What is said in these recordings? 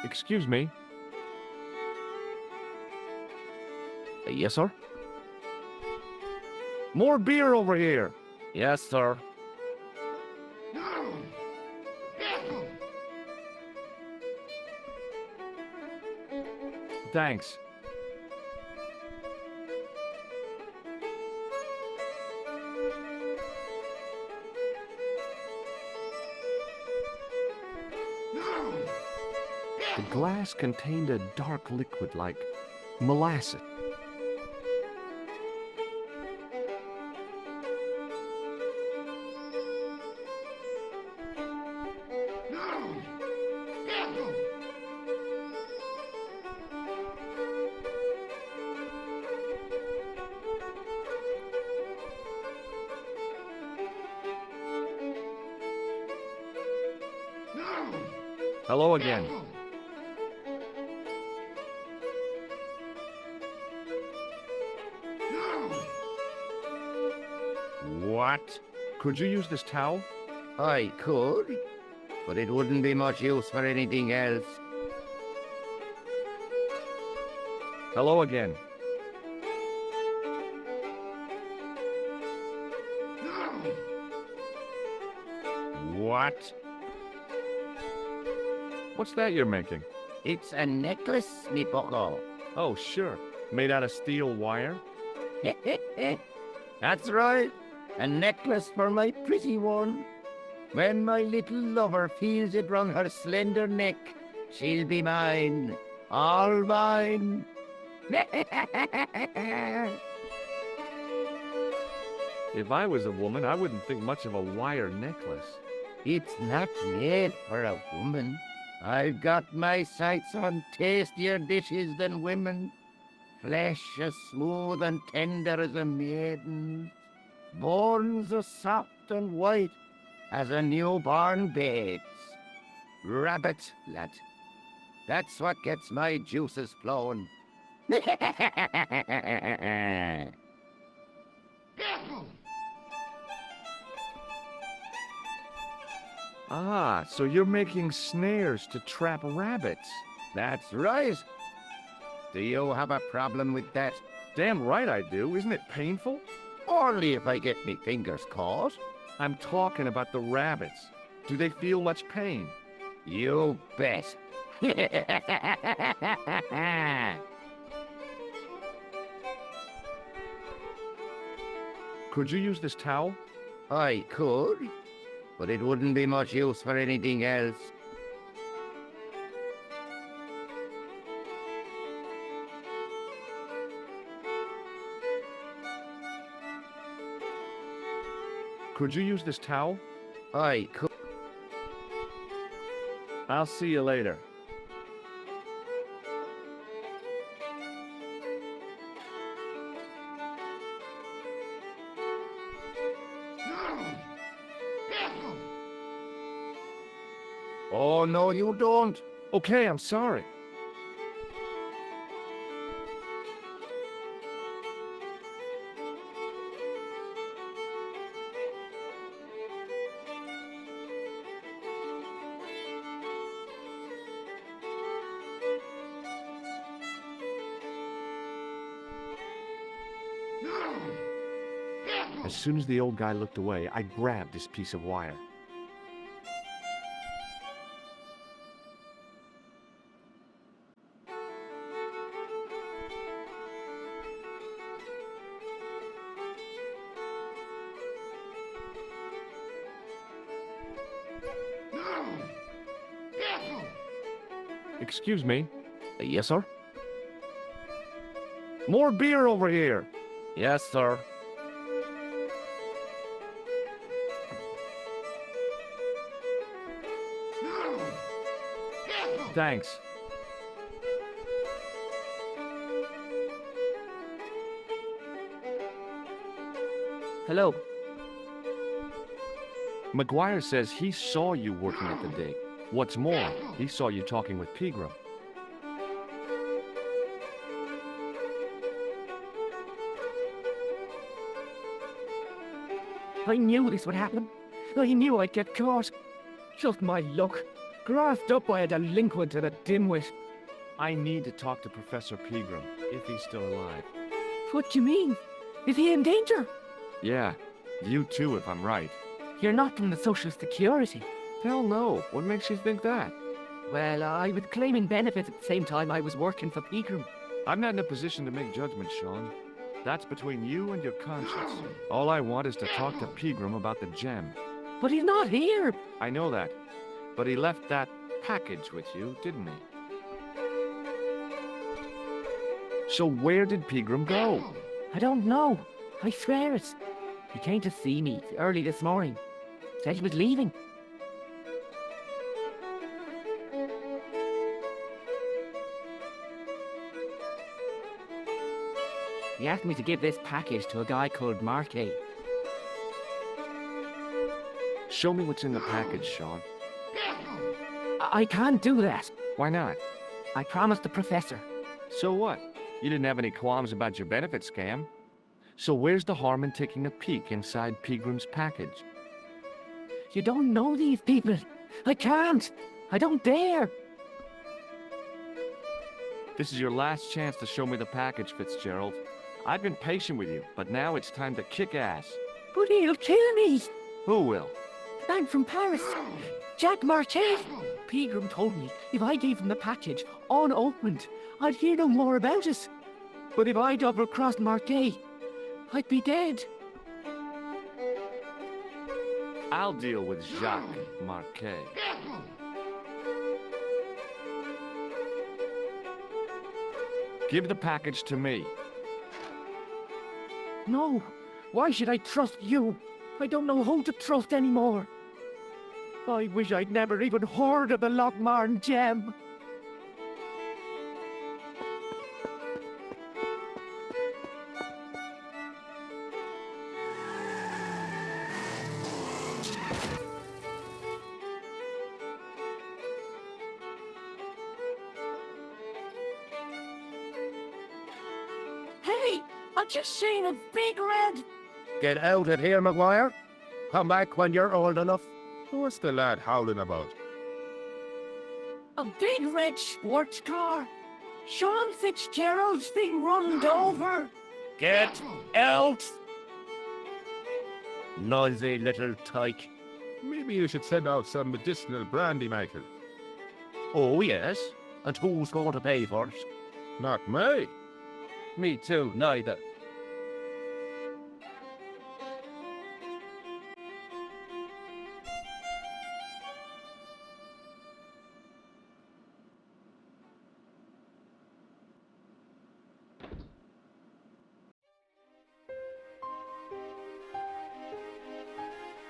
Excuse me. Yes, sir? More beer over here. Yes, sir. Thanks. The glass contained a dark liquid like molasses. Hello again. What? Could you use this towel? I could, but it wouldn't be much use for anything else. Hello again. What? What's that you're making? It's a necklace, me bucko. Oh, sure. Made out of steel wire? That's right. A necklace for my pretty one. When my little lover feels it round her slender neck, she'll be mine. All mine. If I was a woman, I wouldn't think much of a wire necklace. It's not made for a woman. I've got my sights on tastier dishes than women. Flesh as smooth and tender as a maiden's. Bones as soft and white as a newborn babe's. Rabbit, lad. That's what gets my juices flowing. Ah, so you're making snares to trap rabbits. That's right. Do you have a problem with that? Damn right I do. Isn't it painful? Only if I get me fingers caught. I'm talking about the rabbits. Do they feel much pain? You bet. Could you use this towel? I could, but it wouldn't be much use for anything else. Could you use this towel? I could. I'll see you later. Oh, no, you don't. Okay, I'm sorry. As soon as the old guy looked away, I grabbed this piece of wire. Excuse me. Yes, sir? More beer over here. Yes, sir. Thanks. Hello. McGuire says he saw you working at the dig. What's more, he saw you talking with Pegram. I knew this would happen. I knew I'd get caught. Just my luck. grasped up by a delinquent and a dimwit. I need to talk to Professor Pegram, if he's still alive. What do you mean? Is he in danger? Yeah, you too, if I'm right. You're not from the Social Security. Hell no. What makes you think that? Well, I was claiming benefits at the same time I was working for Pegram. I'm not in a position to make judgments, Sean. That's between you and your conscience. All I want is to talk to Pegram about the gem. But he's not here. I know that. But he left that package with you, didn't he? So where did Pegram go? I don't know. I swear it. He came to see me early this morning. Said he was leaving. He asked me to give this package to a guy called Marquet. Show me what's in the package, Sean. I can't do that. Why not? I promised the professor. So what? You didn't have any qualms about your benefit scam. So where's the harm in taking a peek inside Pegram's package? You don't know these people. I can't. I don't dare. This is your last chance to show me the package, Fitzgerald. I've been patient with you, but now it's time to kick ass. But he'll kill me. Who will? Man from Paris. Jack Marquet. Pegram told me if I gave him the package unopened, I'd hear no more about it. But if I double-crossed Marquet, I'd be dead. I'll deal with Jacques Marquet. Give the package to me. No. Why should I trust you? I don't know who to trust anymore. I wish I'd never even heard of the Lochmarn gem. Hey, I just seen a big red. Get out of here, Maguire. Come back when you're old enough. What's the lad howling about? A big red sports car. Sean Fitzgerald's been runned over. Get out! Noisy little tyke. Maybe you should send out some medicinal brandy, Michael. Oh, yes? And who's going to pay for it? Not me. Me too, neither.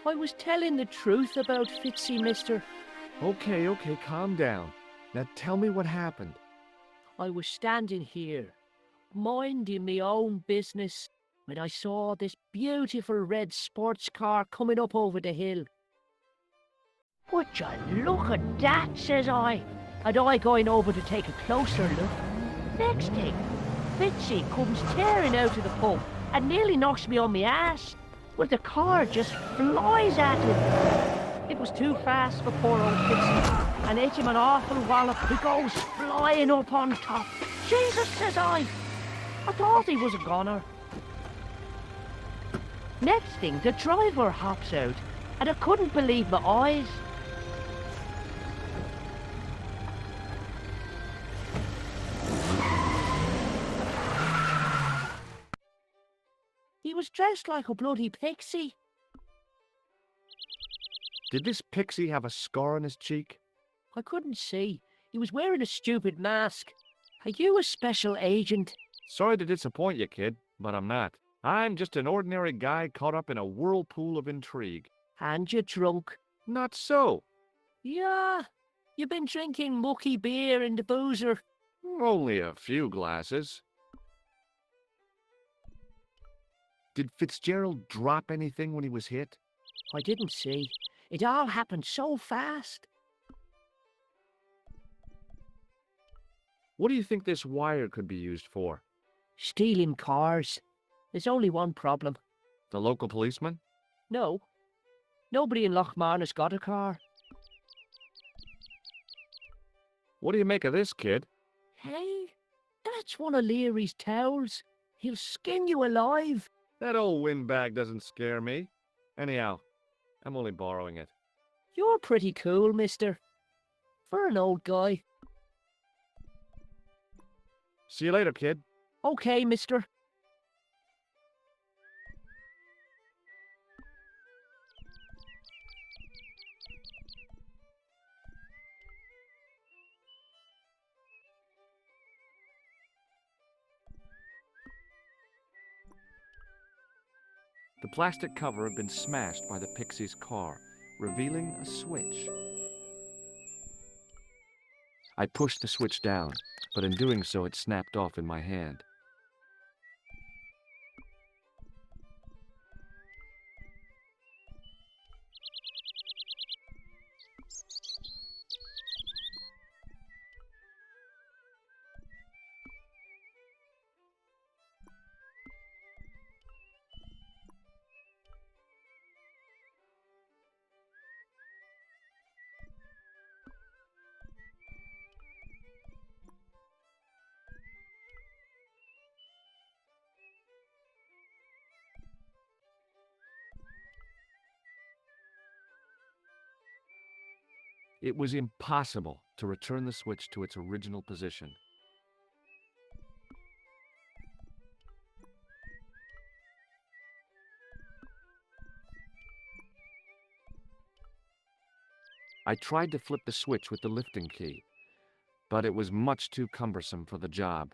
I was telling the truth about Fitzy, mister. Okay, calm down. Now tell me what happened. I was standing here, minding my own business, when I saw this beautiful red sports car coming up over the hill. Would you look at that, says I. And I going over to take a closer look. Next thing, Fitzy comes tearing out of the pub and nearly knocks me on my ass. Well, the car just flies at him. It was too fast for poor old Fitzy, and hit him an awful wallop. He goes flying up on top. Jesus, says I thought he was a goner. Next thing, the driver hops out, and I couldn't believe my eyes. He was dressed like a bloody pixie. Did this pixie have a scar on his cheek? I couldn't see. He was wearing a stupid mask. Are you a special agent? Sorry to disappoint you, kid, but I'm not. I'm just an ordinary guy caught up in a whirlpool of intrigue. And you're drunk. Not so. Yeah, you've been drinking mucky beer in the boozer. Only a few glasses. Did Fitzgerald drop anything when he was hit? I didn't see. It all happened so fast. What do you think this wire could be used for? Stealing cars. There's only one problem. The local policeman? No. Nobody in Lochmarn has got a car. What do you make of this, kid? Hey, that's one of Leary's towels. He'll skin you alive. That old windbag doesn't scare me. Anyhow, I'm only borrowing it. You're pretty cool, mister. For an old guy. See you later, kid. Okay, mister. The plastic cover had been smashed by the Pixie's car, revealing a switch. I pushed the switch down, but in doing so it snapped off in my hand. It was impossible to return the switch to its original position. I tried to flip the switch with the lifting key, but it was much too cumbersome for the job.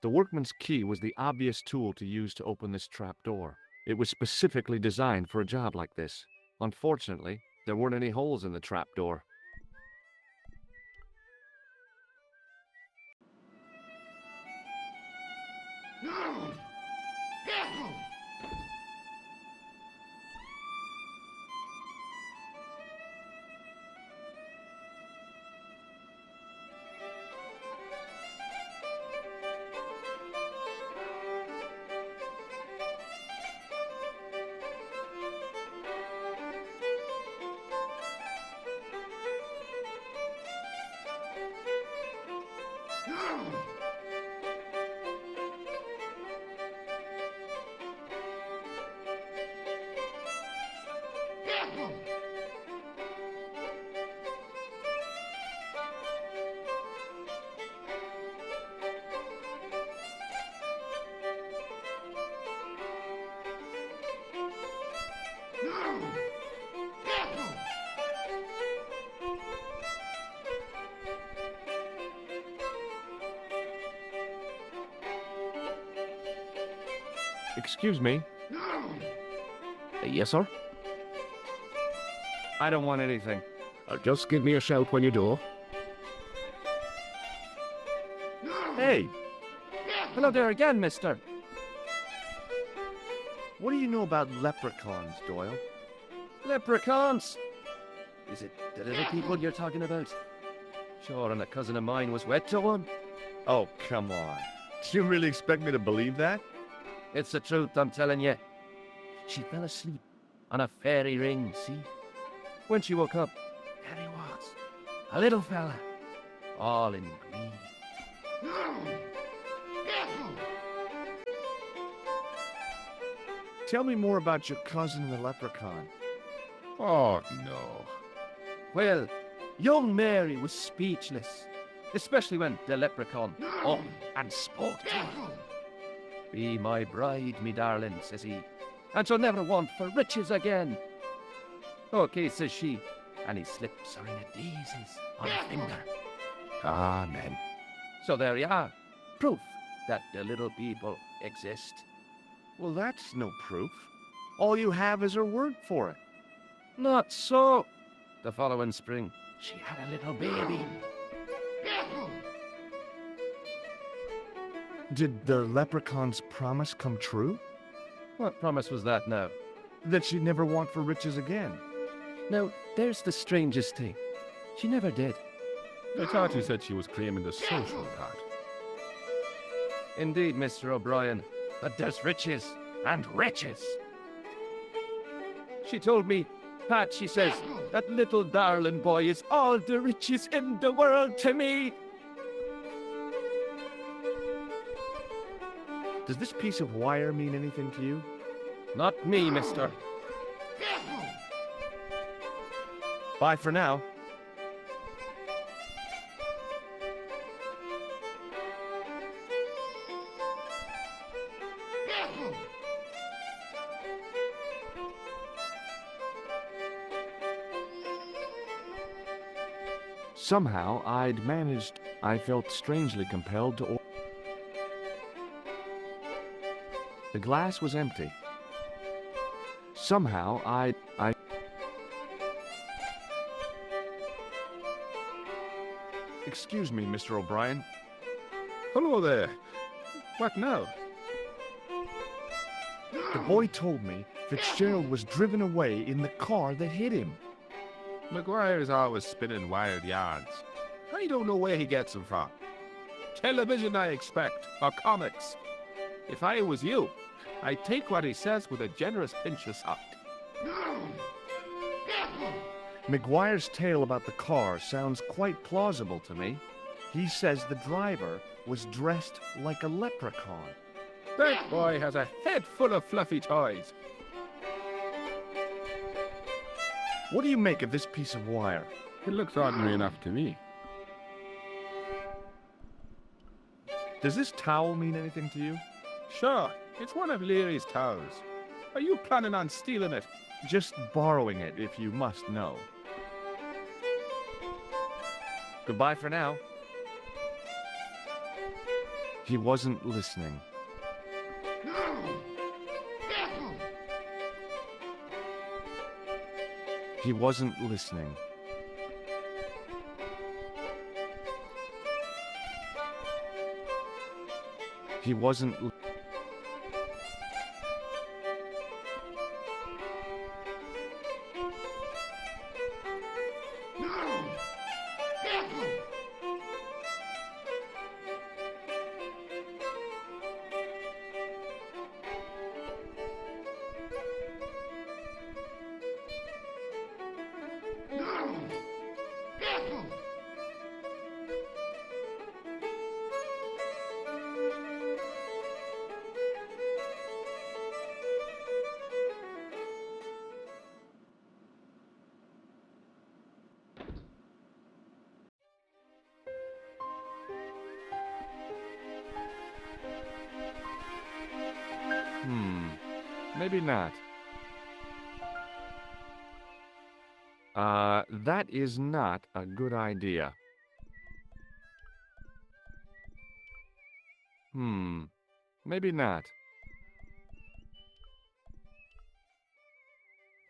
The workman's key was the obvious tool to use to open this trapdoor. It was specifically designed for a job like this. Unfortunately, there weren't any holes in the trapdoor. Excuse me. Yes, sir? I don't want anything. Just give me a shout when you do. Hey! Hello there again, mister. What do you know about leprechauns, Doyle? Leprechauns! Is it the little people you're talking about? Sure, and a cousin of mine was wed to one. Oh, come on. Do you really expect me to believe that? It's the truth, I'm telling you. She fell asleep on a fairy ring, see? When she woke up, there he was. A little fella, all in green. Tell me more about your cousin, the leprechaun. Oh, no. Well, young Mary was speechless, especially when the leprechaun up and spoke to her. Be my bride, me darling, says he, and she'll never want for riches again. Okay, says she, and he slips her in a daisies on a finger. Amen. So there you are, proof that the little people exist. Well, that's no proof. All you have is her word for it. Not so. The following spring, she had a little baby. Did the leprechaun's promise come true? What promise was that now? That she'd never want for riches again. Now, there's the strangest thing. She never did. I thought you said she was claiming the social part. Indeed, Mr. O'Brien. But there's riches and riches. She told me, Pat, she says, that little darling boy is all the riches in the world to me. Does this piece of wire mean anything to you? Not me, mister. Bye for now. Somehow, I'd managed. I felt strangely compelled to. The glass was empty. Somehow, I. Excuse me, Mr. O'Brien. Hello there. What now? The boy told me Fitzgerald was driven away in the car that hit him. McGuire's always spinning wild yarns. I don't know where he gets them from. Television, I expect, or comics. If I was you, I'd take what he says with a generous pinch of salt. McGuire's tale about the car sounds quite plausible to me. He says the driver was dressed like a leprechaun. That boy has a head full of fluffy toys. What do you make of this piece of wire? It looks ordinary enough to me. Does this towel mean anything to you? Sure, it's one of Leary's towels. Are you planning on stealing it? Just borrowing it, if you must know. Goodbye for now. He wasn't listening. He wasn't listening. He wasn't. Maybe not. That is not a good idea. Maybe not.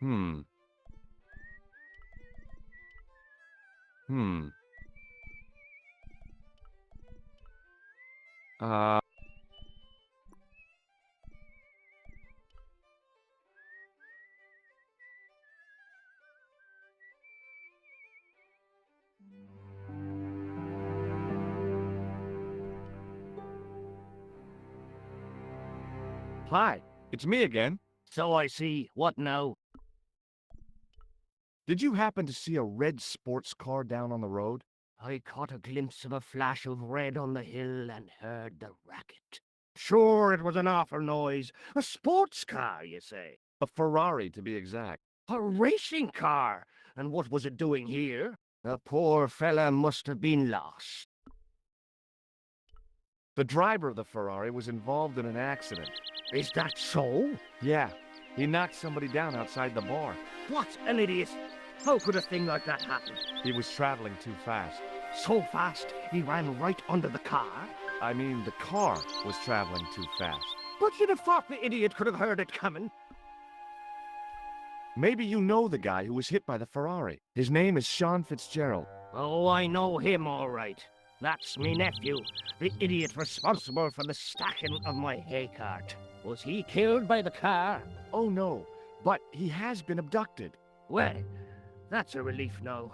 Hmm. Uh. Hi, it's me again. So I see. What now? Did you happen to see a red sports car down on the road? I caught a glimpse of a flash of red on the hill and heard the racket. Sure, it was an awful noise. A sports car, you say? A Ferrari, to be exact. A racing car? And what was it doing here? The poor fella must have been lost. The driver of the Ferrari was involved in an accident. Is that so? Yeah, he knocked somebody down outside the bar. What an idiot! How could a thing like that happen? He was traveling too fast. So fast, he ran right under the car? I mean, the car was traveling too fast. But you'd have thought the idiot could have heard it coming. Maybe you know the guy who was hit by the Ferrari. His name is Sean Fitzgerald. Oh, I know him all right. That's me nephew, the idiot responsible for the stacking of my hay cart. Was he killed by the car? Oh no, but he has been abducted. Well, that's a relief now.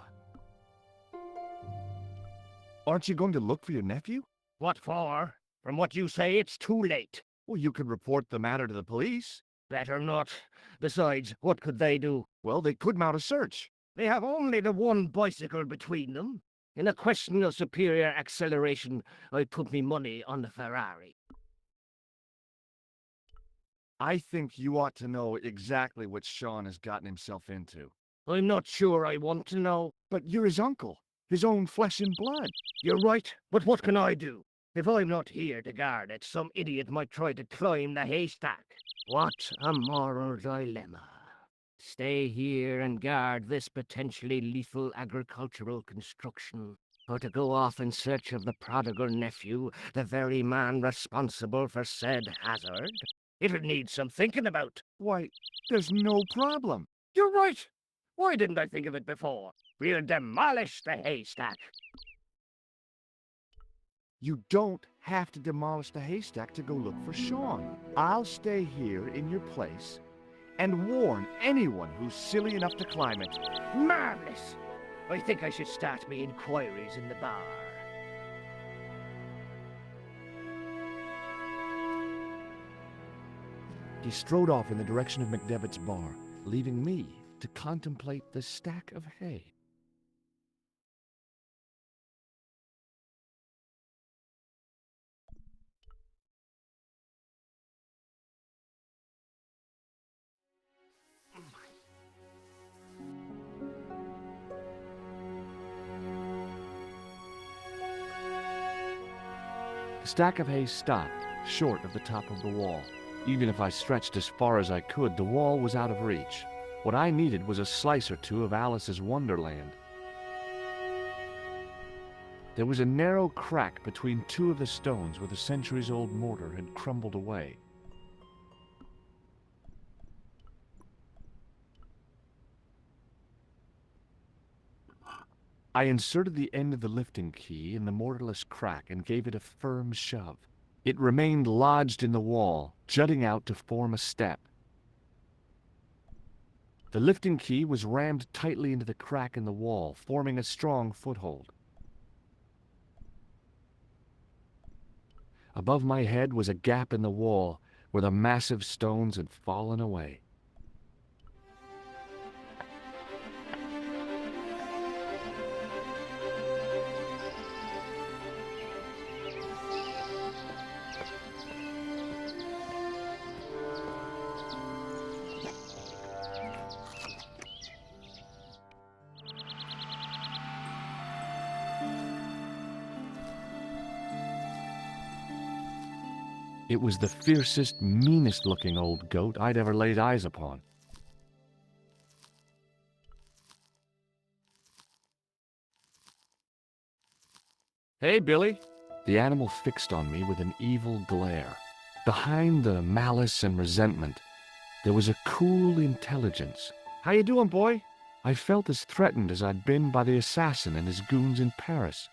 Aren't you going to look for your nephew? What for? From what you say, it's too late. Well, you could report the matter to the police. Better not. Besides, what could they do? Well, they could mount a search. They have only the one bicycle between them. In a question of superior acceleration, I'd put me money on the Ferrari. I think you ought to know exactly what Sean has gotten himself into. I'm not sure I want to know. But you're his uncle, his own flesh and blood. You're right, but what can I do? If I'm not here to guard it, some idiot might try to climb the haystack. What a moral dilemma. Stay here and guard this potentially lethal agricultural construction, or to go off in search of the prodigal nephew, the very man responsible for said hazard? It'll need some thinking about. Why, there's no problem. You're right. Why didn't I think of it before? We'll demolish the haystack. You don't have to demolish the haystack to go look for Sean. I'll stay here in your place and warn anyone who's silly enough to climb it. Marvelous! I think I should start me inquiries in the bar. He strode off in the direction of McDevitt's bar, leaving me to contemplate the stack of hay. The stack of hay stopped short of the top of the wall. Even if I stretched as far as I could, the wall was out of reach. What I needed was a slice or two of Alice's Wonderland. There was a narrow crack between two of the stones where the centuries-old mortar had crumbled away. I inserted the end of the lifting key in the mortarless crack and gave it a firm shove. It remained lodged in the wall, jutting out to form a step. The lifting key was rammed tightly into the crack in the wall, forming a strong foothold. Above my head was a gap in the wall where the massive stones had fallen away. It was the fiercest, meanest-looking old goat I'd ever laid eyes upon. "Hey, Billy." The animal fixed on me with an evil glare. Behind the malice and resentment, there was a cool intelligence. "How you doing, boy?" I felt as threatened as I'd been by the assassin and his goons in Paris.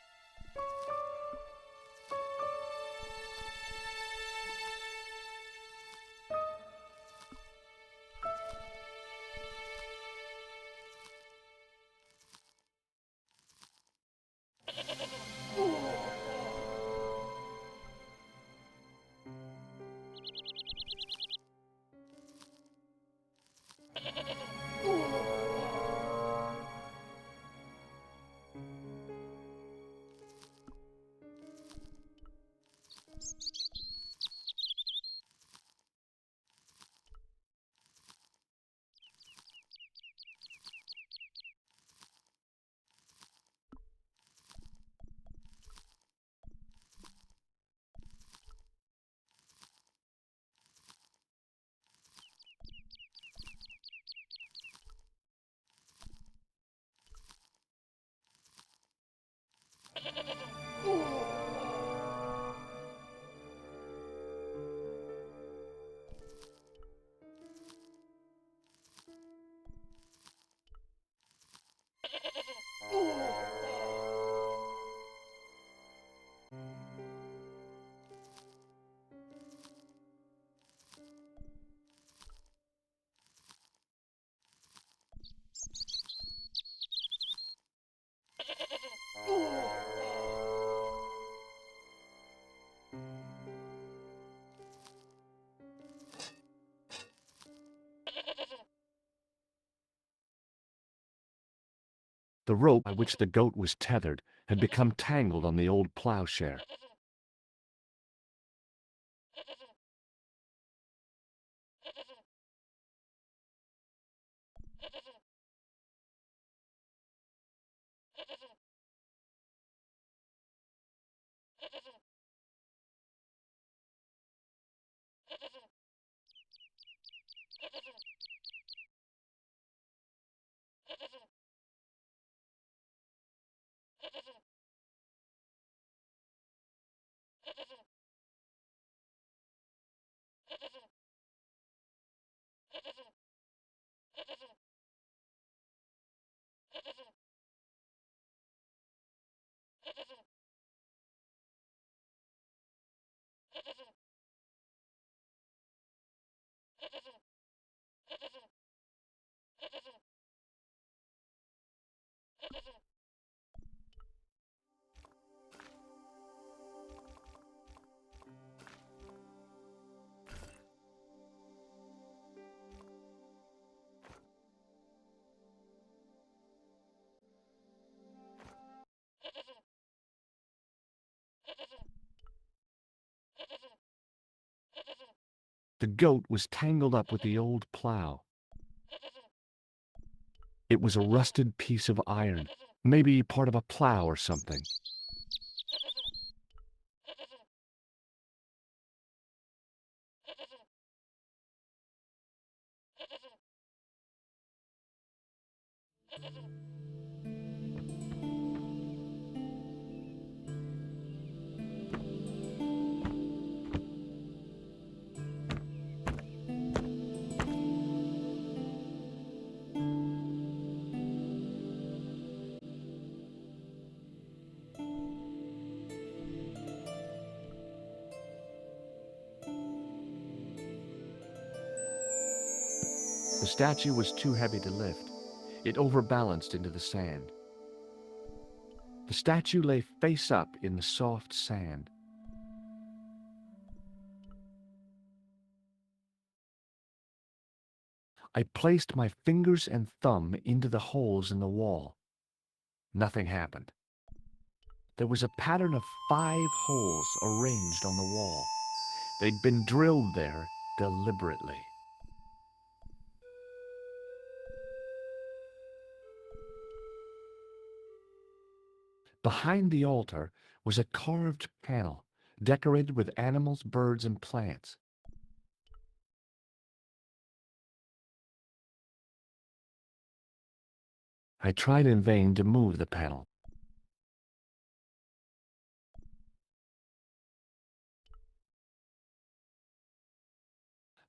The rope by which the goat was tethered had become tangled on the old plowshare. The goat was tangled up with the old plow. It was a rusted piece of iron, maybe part of a plow or something. The statue was too heavy to lift. It overbalanced into the sand. The statue lay face up in the soft sand. I placed my fingers and thumb into the holes in the wall. Nothing happened. There was a pattern of 5 holes arranged on the wall. They'd been drilled there deliberately. Behind the altar was a carved panel decorated with animals, birds, and plants. I tried in vain to move the panel.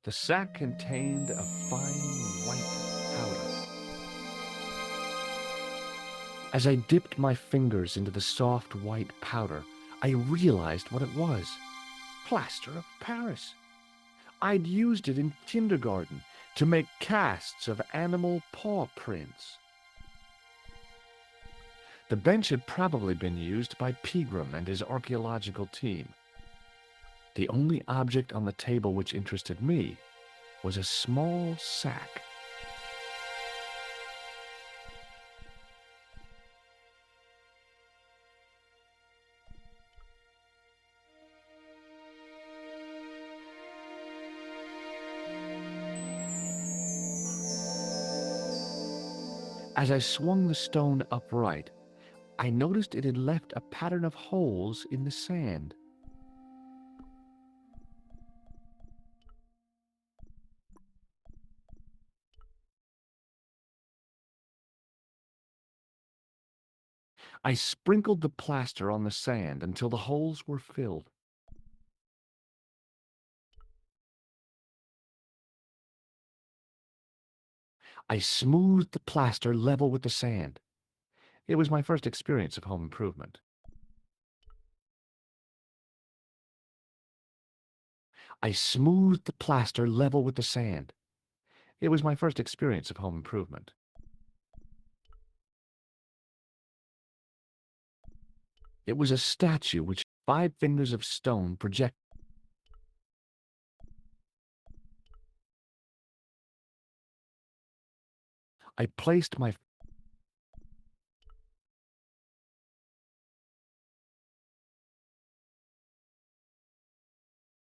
The sack contained a fine white powder. As I dipped my fingers into the soft white powder, I realized what it was. Plaster of Paris. I'd used it in kindergarten to make casts of animal paw prints. The bench had probably been used by Pegram and his archaeological team. The only object on the table which interested me was a small sack. As I swung the stone upright, I noticed it had left a pattern of holes in the sand. I sprinkled the plaster on the sand until the holes were filled. I smoothed the plaster level with the sand. It was my first experience of home improvement. I smoothed the plaster level with the sand. It was my first experience of home improvement. It was a statue which 5 fingers of stone project. I placed my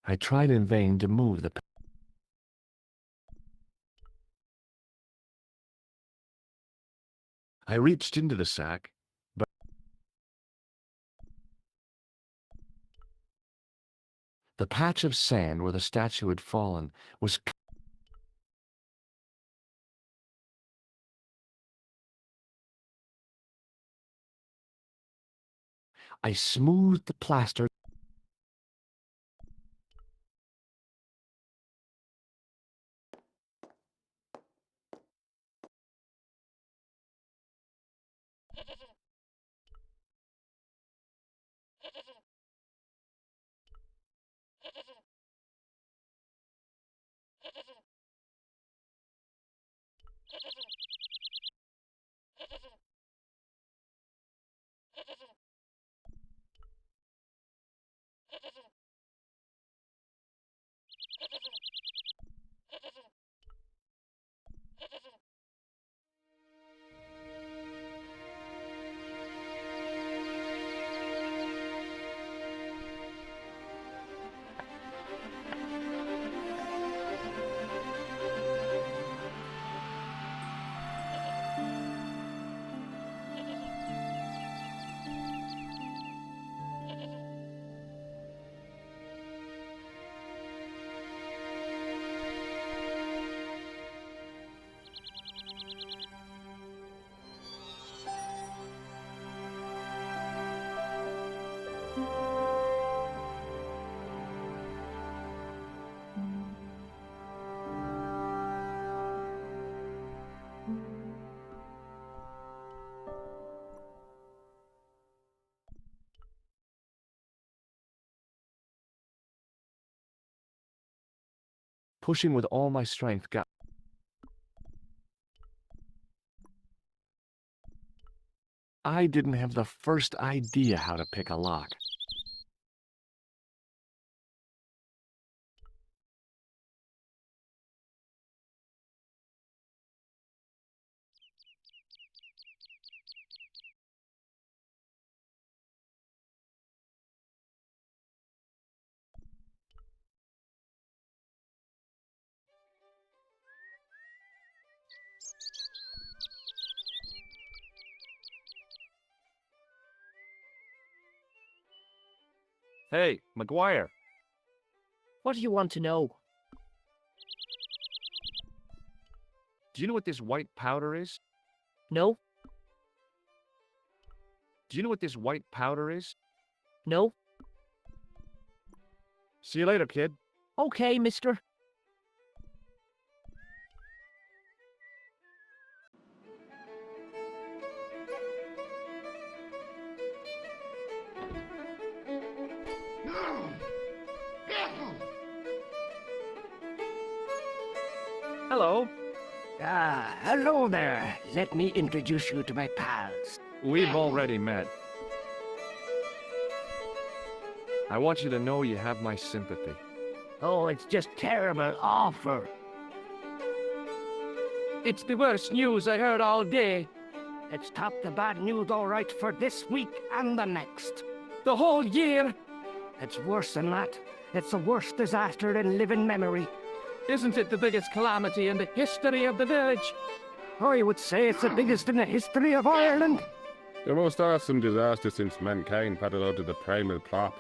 I tried in vain to move the... I reached into the sack, but the patch of sand where the statue had fallen was... I smoothed the plaster. Pushing with all my strength got... I didn't have the first idea how to pick a lock. Hey, McGuire. What do you want to know? Do you know what this white powder is? No? Do you know what this white powder is? No? See you later, kid. Okay, mister. Hello. Hello there. Let me introduce you to my pals. We've already met. I want you to know you have my sympathy. Oh, it's just terrible, awful. It's the worst news I heard all day. It's top the bad news all right for this week and the next. The whole year. It's worse than that. It's the worst disaster in living memory. Isn't it the biggest calamity in the history of the village? I would say it's the biggest in the history of Ireland. The most awesome disaster since mankind paddled out of the primal plot.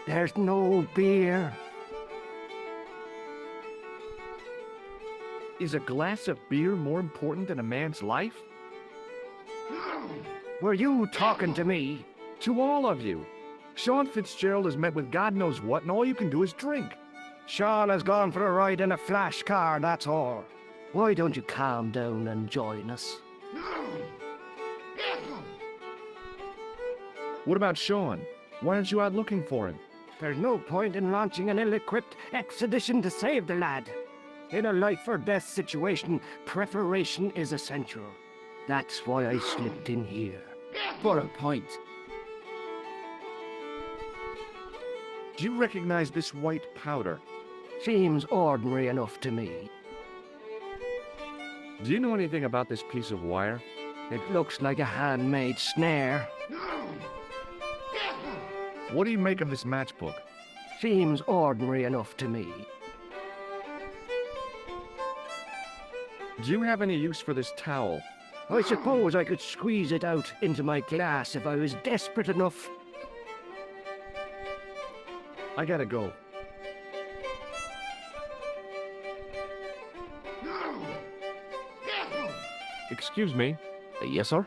There's no beer. Is a glass of beer more important than a man's life? Were you talking to me? To all of you. Sean Fitzgerald has met with God knows what, and all you can do is drink. Sean has gone for a ride in a flash car, that's all. Why don't you calm down and join us? What about Sean? Why aren't you out looking for him? There's no point in launching an ill-equipped expedition to save the lad. In a life-or-death situation, preparation is essential. That's why I slipped in here. For a point. Do you recognize this white powder? Seems ordinary enough to me. Do you know anything about this piece of wire? It looks like a handmade snare. What do you make of this matchbook? Seems ordinary enough to me. Do you have any use for this towel? I suppose I could squeeze it out into my glass if I was desperate enough. I gotta go. Excuse me. Yes, sir?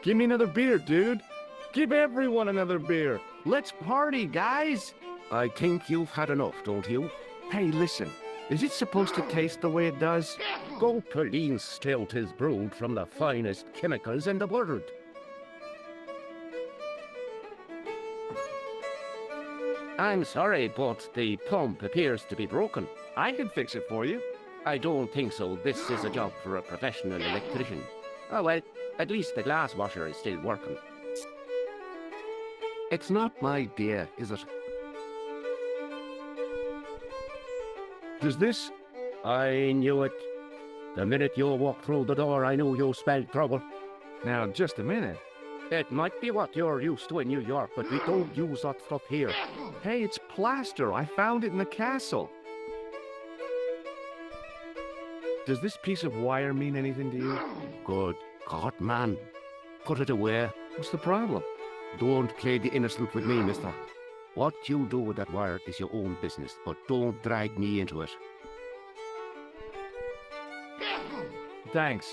Give me another beer, dude. Give everyone another beer. Let's party, guys. I think you've had enough, don't you? Hey, listen. Is it supposed to taste the way it does? Gopaline stout is brewed from the finest chemicals in the world. I'm sorry, but the pump appears to be broken. I can fix it for you. I don't think so. This is a job for a professional electrician. Oh well, at least the glass washer is still working. It's not my beer, is it? Does this... I knew it. The minute you walked through the door, I knew you spelled trouble. Now, just a minute. It might be what you're used to in New York, but we don't use that stuff here. Hey, it's plaster. I found it in the castle. Does this piece of wire mean anything to you? Good God, man. Put it away. What's the problem? Don't play the innocent with me, mister. What you do with that wire is your own business, but don't drag me into it. Thanks.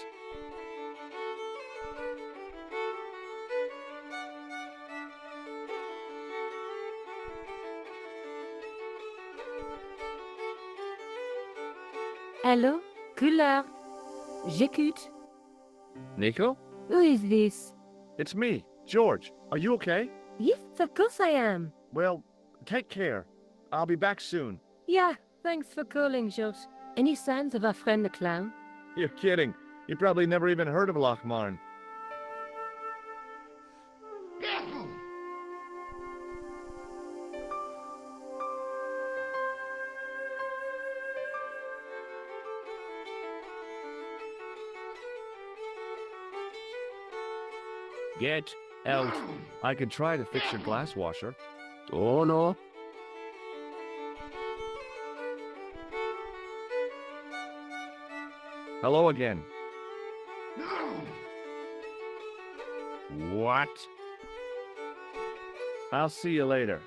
Hello, couleur. J'écoute. Nico? Who is this? It's me, George. Are you okay? Yes, of course I am. Well, take care. I'll be back soon. Yeah, thanks for calling, George. Any signs of our friend the clown? You're kidding. You probably never even heard of Lochmarn. Get out. I could try to fix your glass washer. Oh, no. Hello again. What? I'll see you later.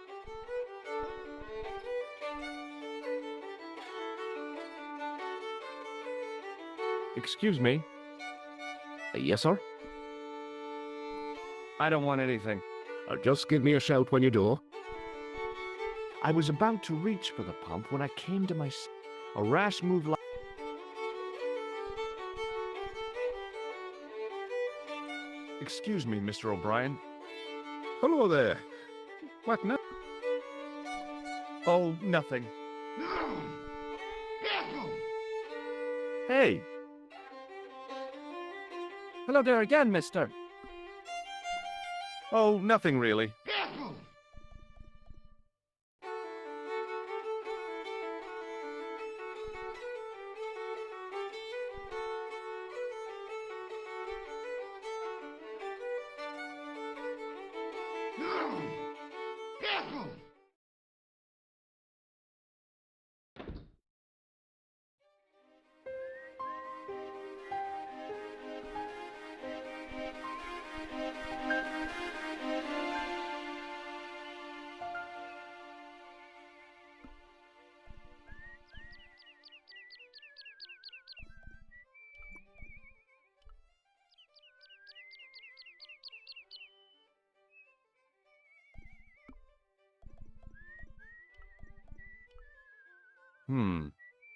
Excuse me. Yes, sir? I don't want anything. Just give me a shout when you do. I was about to reach for the pump when I came to a rash move like... Excuse me, Mr. O'Brien. Hello there. What now? Oh, nothing. Hey! Hello there again, mister. Oh, nothing really.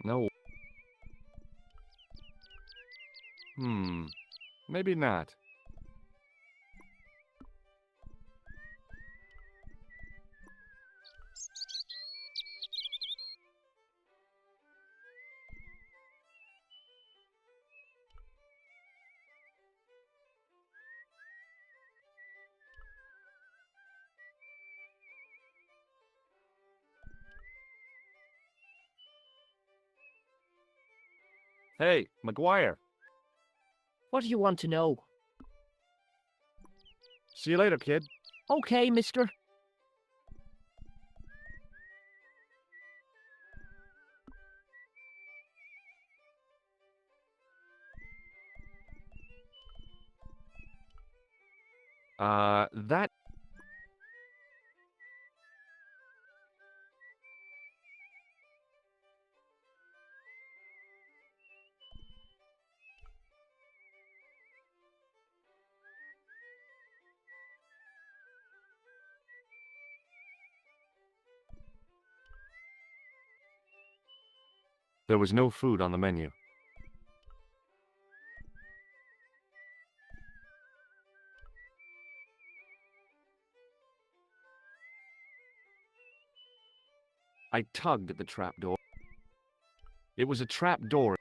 No. Maybe not. Hey, McGuire. What do you want to know? See you later, kid. Okay, mister. That... There was no food on the menu. I tugged at the trapdoor. It was a trapdoor.